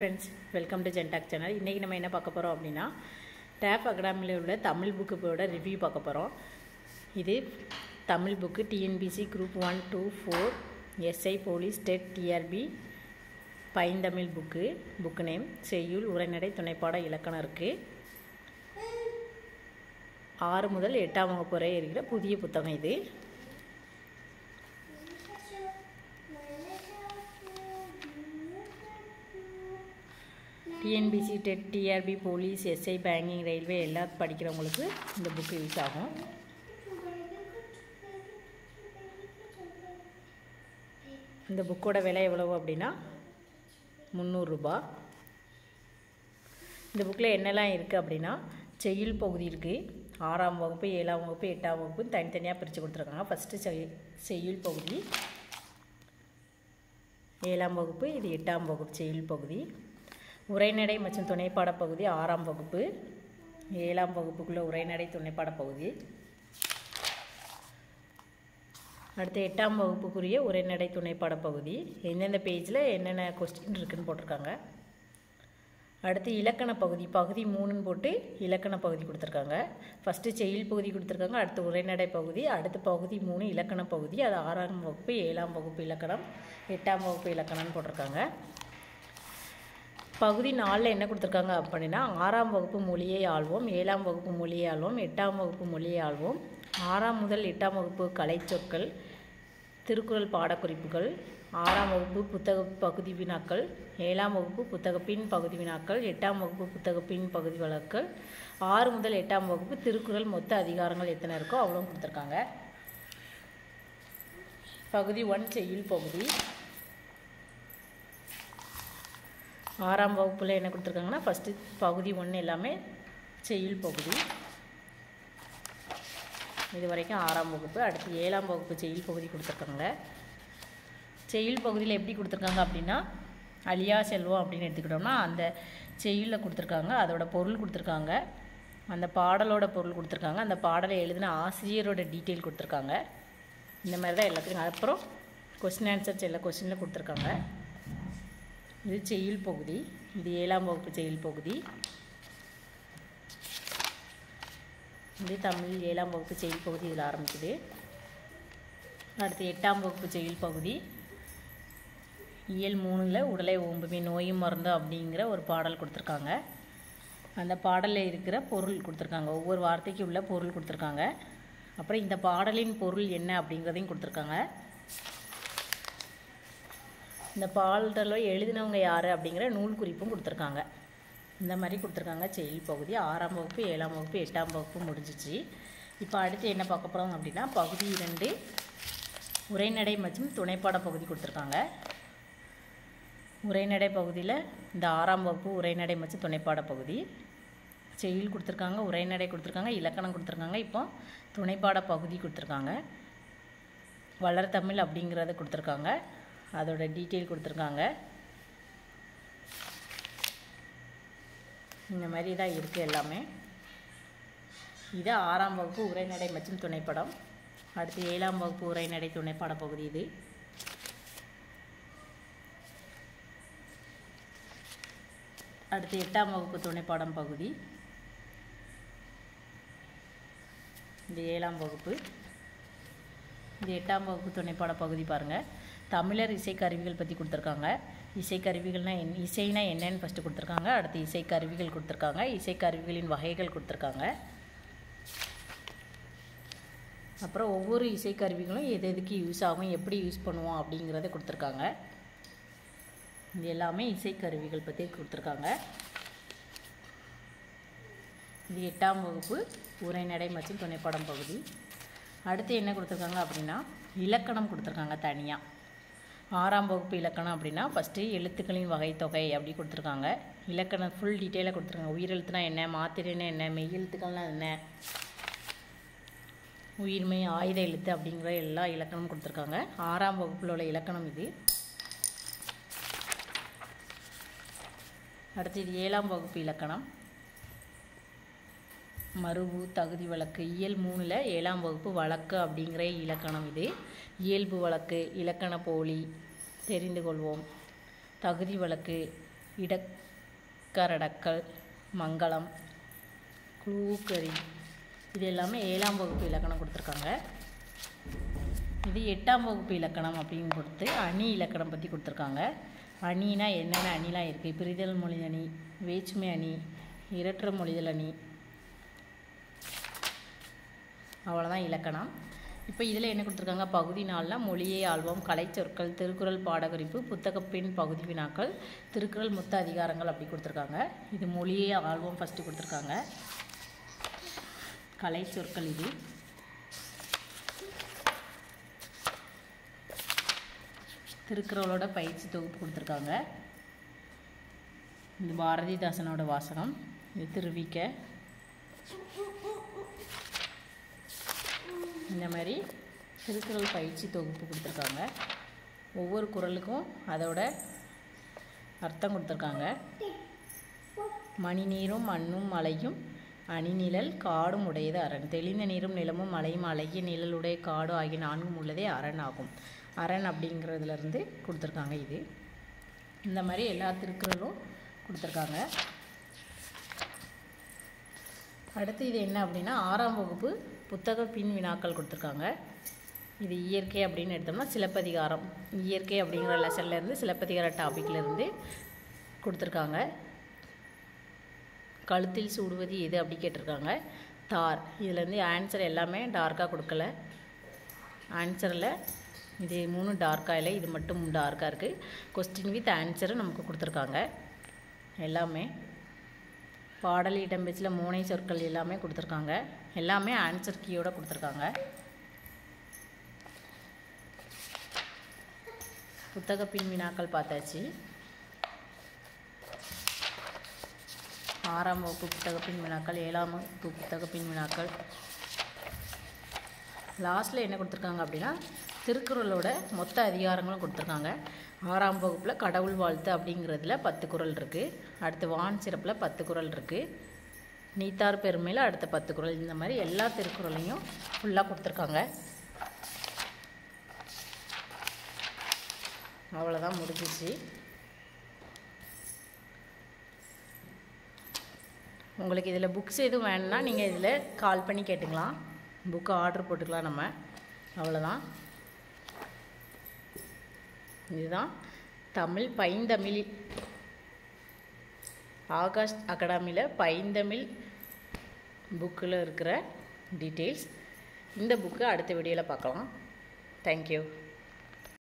Friends welcome to जेनटाक channel इनकी நம்ம என்ன பார்க்க போறோம் அப்படினா டேப் அகாடமில உள்ள தமிழ் புக்கோட ரிவ்யூ பார்க்க போறோம். இது Tamil book TNPSC group 1 2 4 SI police TET TRP Painthamizh book name செய்யுள் உரைநடை துணைப்பாட இலக்கணம் இருக்கு. 6 முதல் 8ஆம் வகுப்பு வரை இருக்கிற புதிய புத்தகம் இது. TNPSC TET TRP police SI banking railway எல்லாம் படிக்கிறவங்களுக்கு இந்த புக்கு யூஸ் ஆகும். இந்த புக்கோட விலை எவ்வளவு அப்படின்னா 300 ரூபாய். இந்த புக்கில் என்னெல்லாம் இருக்குது அப்படின்னா செய்யுள் பகுதி இருக்குது. 6ஆம் வகுப்பு 7ஆம் வகுப்பு 8ஆம் வகுப்பு தனித்தனியாக பிரித்து கொடுத்துருக்காங்க. ஃபஸ்ட்டு செய்யுள் பகுதி 7ஆம் வகுப்பு, இது 8ஆம் வகுப்பு செய்யுள் பகுதி. உரைநடை மற்றும் துணைப்பாட பகுதி 6ஆம் வகுப்பு, 7ஆம் வகுப்புக்குள்ள உரைநடை துணைப்பாட பகுதி. அடுத்து 8ஆம் வகுப்புக்குரிய உரைநடை துணைப்பாட பகுதி. எந்தெந்த பேஜில் என்னென்ன கொஸ்டின் இருக்குதுன்னு போட்டிருக்காங்க. அடுத்து இலக்கண பகுதி பகுதி 3ன்னு போட்டு இலக்கண பகுதி கொடுத்துருக்காங்க. ஃபஸ்ட்டு செய்யுள் பகுதி கொடுத்துருக்காங்க, அடுத்து உரைநடை பகுதி, அடுத்து பகுதி 3 இலக்கண பகுதி. அது 6ஆம் வகுப்பு 7ஆம் வகுப்பு இலக்கணம், 8ஆம் வகுப்பு இலக்கணம்னு போட்டிருக்காங்க. பகுதி 4ல் என்ன கொடுத்துருக்காங்க அப்படின்னா 6ஆம் வகுப்பு மொழியை ஆள்வோம், 7ஆம் வகுப்பு மொழியை ஆள்வோம், 8ஆம் வகுப்பு மொழியை ஆள்வோம், 6ஆம் முதல் 8ஆம் வகுப்பு கலைச்சொற்கள், திருக்குறள் பாடக்குறிப்புகள், 6ஆம் வகுப்பு புத்தக பகுதி வினாக்கள், 7ஆம் வகுப்பு புத்தக பின் பகுதி வினாக்கள், 8ஆம் வகுப்பு புத்தக பின் பகுதி வழக்குகள், 6 முதல் 8ஆம் வகுப்பு திருக்குறள் மொத்த அதிகாரங்கள் எத்தனை இருக்கோ அவ்வளோ கொடுத்துருக்காங்க. பகுதி 1 செய்யுள் பகுதி. 6ஆம் வகுப்பில் என்ன கொடுத்துருக்காங்கன்னா ஃபஸ்ட்டு பகுதி 1 எல்லாமே செய்யுள் பகுதி. இது வரைக்கும் 6ஆம் வகுப்பு. அடுத்து 7ஆம் வகுப்பு செய்யுள் பகுதி கொடுத்துருக்காங்க. செய்யுள் பகுதியில் எப்படி கொடுத்துருக்காங்க அப்படின்னா அழியா செல்வம் அப்படின்னு எடுத்துக்கிட்டோம்னா அந்த செய்யுளில் கொடுத்துருக்காங்க, அதோட பொருள் கொடுத்துருக்காங்க, அந்த பாடலோட பொருள் கொடுத்துருக்காங்க, அந்த பாடலை எழுதின ஆசிரியரோட டீட்டெயில் கொடுத்துருக்காங்க. இந்த மாதிரி தான் எல்லாத்துக்கும். அப்புறம் கொஸ்டின் ஆன்சர்ஸ் எல்லா கொஸ்டினில் கொடுத்துருக்காங்க. இது செய்யுள் பகுதி. இது 7ஆம் வகுப்பு செய்யுள் பகுதி. இது தமிழ் 7ஆம் வகுப்பு செய்யுள் பகுதி இதில் ஆரம்பிக்குது. அடுத்து 8ஆம் வகுப்பு செய்யுள் பகுதி. இயல் 3ல் உடலை ஓம்புமே நோயும் மருந்து அப்படிங்கிற ஒரு பாடல் கொடுத்துருக்காங்க. அந்த பாடலில் இருக்கிற பொருள் கொடுத்துருக்காங்க, ஒவ்வொரு வார்த்தைக்கு உள்ள பொருள் கொடுத்துருக்காங்க. அப்புறம் இந்த பாடலின் பொருள் என்ன அப்படிங்கிறதையும் கொடுத்துருக்காங்க. இந்த பாடலை எழுதினவங்க யார் அப்படிங்கிற நூல் குறிப்பும் கொடுத்துருக்காங்க. இந்த மாதிரி கொடுத்துருக்காங்க செய்யுள் பகுதி. 6ஆம் வகுப்பு 7ஆம் வகுப்பு 8ஆம் வகுப்பு முடிஞ்சிச்சு. இப்போ அடுத்து என்ன பார்க்க போகிறோம் அப்படின்னா பகுதி 2 உரைநடை மற்றும் துணைப்பாட பகுதி கொடுத்துருக்காங்க. உரைநடை பகுதியில் இந்த 6ஆம் வகுப்பு உரைநடை மற்றும் துணைப்பாட பகுதி. செய்யுள் கொடுத்துருக்காங்க, உரைநடை கொடுத்துருக்காங்க, இலக்கணம் கொடுத்துருக்காங்க, இப்போ துணைப்பாட பகுதி கொடுத்துருக்காங்க. வளர்தமிழ் அப்படிங்கிறத கொடுத்துருக்காங்க, அதோட டீட்டெயில் கொடுத்துருக்காங்க. இந்த மாதிரி தான் இருக்குது எல்லாமே. இது 6ஆம் வகுப்பு உரைநடை மற்றும் துணைப்படம். அடுத்து 7ஆம் வகுப்பு உரைநடை துணைப்பாட பகுதி. இது அடுத்து 8ஆம் வகுப்பு துணைப்பாடம் பகுதி. இது 7ஆம் வகுப்பு. இது 8ஆம் வகுப்பு துணைப்பாட பகுதி. பாருங்கள், தமிழர் இசைக்கருவிகள் பற்றி கொடுத்துருக்காங்க. இசைக்கருவிகள்னால் இசைனா என்னன்னு ஃபஸ்ட்டு கொடுத்துருக்காங்க. அடுத்து இசைக்கருவிகள் கொடுத்துருக்காங்க, இசைக்கருவிகளின் வகைகள் கொடுத்துருக்காங்க. அப்புறம் ஒவ்வொரு இசைக்கருவிகளும் எது எதுக்கு யூஸ் ஆகும், எப்படி யூஸ் பண்ணுவோம் அப்படிங்கிறத கொடுத்துருக்காங்க. இது எல்லாமே இசைக்கருவிகள் பற்றி கொடுத்துருக்காங்க. இது 8ஆம் வகுப்பு உரைநடை மற்றும் துணைப்படம் பகுதி. அடுத்து என்ன கொடுத்துருக்காங்க அப்படின்னா இலக்கணம் கொடுத்துருக்காங்க தனியாக. 6ஆம் வகுப்பு இலக்கணம் அப்படின்னா ஃபஸ்ட்டு எழுத்துக்களின் வகை தொகை அப்படி கொடுத்துருக்காங்க. இலக்கணம் ஃபுல் டீட்டெயிலாக கொடுத்துருக்காங்க. உயிரெழுத்துனா என்ன, மாத்திரைனா என்ன, மெய்யெழுத்துக்கள்னால் என்ன, உயிர்மை ஆயுத எழுத்து அப்படிங்கிற எல்லா இலக்கணமும் கொடுத்துருக்காங்க. 6ஆம் வகுப்பில் உள்ள இலக்கணம் இது. அடுத்து இது 7ஆம் வகுப்பு இலக்கணம். மருவு தகுதி வழக்கு இயல் 3ல் 7ஆம் வகுப்பு வழக்கு அப்படிங்கிற இலக்கணம் இது. இயல்பு வழக்கு, இலக்கண போலி, தெரிந்து கொள்வோம், தகுதி வழக்கு, இடக்கரடக்கல், மங்களம், குளூக்கரி, இது எல்லாமே 7ஆம் வகுப்பு இலக்கணம் கொடுத்துருக்காங்க. இது 8ஆம் வகுப்பு இலக்கணம் அப்படின்னு கொடுத்து அணி இலக்கணம் பற்றி கொடுத்துருக்காங்க. அணினா என்னென்ன அணிலாம் இருக்குது, பிரிதல் மொழி அணி, வேற்றுமை அணி, இரற்ற மொழிதல் அணி, அவ்வளோதான் இலக்கணம். இப்போ இதில் என்ன கொடுத்துருக்காங்க, பகுதி 4ல் மொழியை ஆள்வோம், கலைச்சொற்கள், திருக்குறள் பாடக்குறிப்பு, புத்தகப்பின் பகுதி வினாக்கள், திருக்குறள் மொத்த அதிகாரங்கள் அப்படி கொடுத்துருக்காங்க. இது மொழியை ஆள்வோம் ஃபஸ்ட்டு கொடுத்துருக்காங்க. கலைச்சொற்கள் இது. திருக்குறளோட பயிற்சி தொகுப்பு கொடுத்துருக்காங்க. இது பாரதிதாசனோட வாசகம். இது திருவிக்க. இந்த மாதிரி திருக்குறள் பயிற்சி தொகுப்பு கொடுத்துருக்காங்க. ஒவ்வொரு குறளுக்கும் அதோட அர்த்தம் கொடுத்துருக்காங்க. மணி நீரும் மண்ணும் மலையும் அணிநிழல் காடும் உடையது அரண், தெளிந்த நீரும் நிலமும் மலையும் அழகிய நிழலுடைய காடு ஆகிய 4ம் உள்ளதே அரண் ஆகும். அரண் அப்படிங்கிறதுலேருந்து கொடுத்துருக்காங்க. இது இந்த மாதிரி எல்லா திருக்குறளும் கொடுத்துருக்காங்க. அடுத்து இது என்ன அப்படின்னா 6ஆம் வகுப்பு புத்தக பின் வினாக்கள் கொடுத்துருக்காங்க. இது இயற்கை அப்படின்னு எடுத்தோம்னா சிலப்பதிகாரம், இயற்கை அப்படிங்கிற லெசன்லேருந்து சிலப்பதிகார டாப்பிக்லேருந்து கொடுத்துருக்காங்க. கழுத்தில் சூடுவது எது அப்படி கேட்டிருக்காங்க. தார். இதுலேருந்து ஆன்சர் எல்லாமே டார்க்காக கொடுக்கல. ஆன்சரில் இது 3 டார்க்காக இல்லை, இது மட்டும் டார்க்காக இருக்குது. கொஸ்டின் வித் ஆன்சரும் நமக்கு கொடுத்துருக்காங்க. எல்லாமே பாடல் இடம்பெச்சில் மோனை சொற்கள் எல்லாமே கொடுத்துருக்காங்க. எல்லாமே ஆன்சர் கீயோடு கொடுத்துருக்காங்க. புத்தக பின் வினாக்கள் பார்த்தாச்சு. 6ஆம் வகுப்பு புத்தக பின் வினாக்கள், 7ஆம் வகுப்பு புத்தக பின் வினாக்கள். லாஸ்ட்டில் என்ன கொடுத்துருக்காங்க அப்படின்னா திருக்குறளோட மொத்த அதிகாரங்களும் கொடுத்துருக்காங்க. 6ஆம் வகுப்பில் கடவுள் வாழ்த்து அப்படிங்கிறதுல 10 குறள் இருக்குது. அடுத்து வான் சிறப்பில் 10 குறள் இருக்குது. நீத்தார் பெருமையில் அடுத்த 10 குறள். இந்த மாதிரி எல்லா திருக்குறளையும் ஃபுல்லாக கொடுத்துருக்காங்க. அவ்வளோதான், முடிஞ்சிச்சு. உங்களுக்கு இதில் புக்ஸ் எதுவும் வேணும்னா நீங்கள் இதில் கால் பண்ணி கேட்டுக்கலாம், புக்கு ஆர்டர் போட்டுக்கலாம் நம்ம. அவ்வளோதான். இதுதான் தமிழ் பைந்தமிழ் ஆகாஷ் அகாடமியில் பைந்தமிழ் புக்கில் இருக்கிற டீட்டெயில்ஸ். இந்த புக்கு அடுத்த வீடியோவில் பார்க்கலாம். தேங்க்யூ.